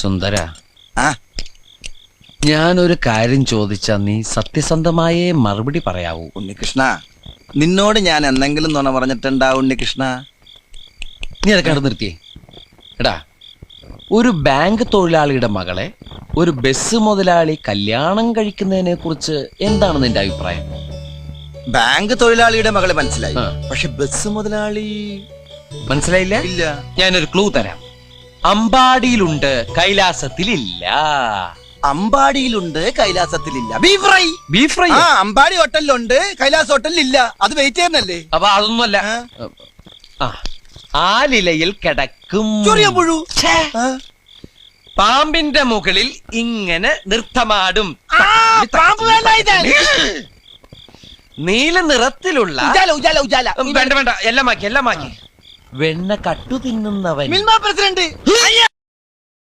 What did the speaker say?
സുന്ദര, ആ ഞാനൊരു കാര്യം ചോദിച്ചാ നീ സത്യസന്ധമായേ മറുപടി പറയാവൂ. ഉണ്ണികൃഷ്ണ, നിന്നോട് ഞാൻ എന്തെങ്കിലും നുണ പറഞ്ഞിട്ടുണ്ടാ ഉണ്ണികൃഷ്ണ? നീ അതൊക്കെ അവിടെ നിർത്തിയേ. എടാ, ഒരു ബാങ്ക് തൊഴിലാളിയുടെ മകളെ ഒരു ബസ് മുതലാളി കല്യാണം കഴിക്കുന്നതിനെ കുറിച്ച് എന്താണ് നിന്റെ അഭിപ്രായം? ബാങ്ക് തൊഴിലാളിയുടെ മകളെ മനസ്സിലായി, ആ. പക്ഷെ ബസ് മുതലാളി മനസ്സിലായില്ല? ഇല്ല. ഞാനൊരു ക്ലൂ തരാം. അമ്പാടിയിലുണ്ട്, കൈലാസത്തിലില്ല. അമ്പാടിയിലുണ്ട്, കൈലാസത്തിലില്ല. Beef fry. Beef fry. ആ, അമ്പാടി ഹോട്ടലിലുണ്ട്, കൈലാസ് ഹോട്ടലിലില്ല. അത് വെയിറ്റ് ചെയ്യുന്നല്ലേ? അപ്പൊ അതൊന്നുമല്ല. ആ, ആലിലയിൽ കിടക്കും ചൊറിയമ്പുഴു. ആ. പാമ്പിന്റെ മുകളിൽ ഇങ്ങനെ നൃത്തമാടും. പാമ്പ് വേണ്ട, ഇതാണ്. നീല നിറത്തിലുള്ള ഉജാല, ഉജാല, ഉജാല. വേണ്ട വേണ്ട, എല്ലാം മാക്കി. വെണ്ണ കട്ടു തിന്നുന്നവൻ. മിൽമ പ്രസിഡന്റ്.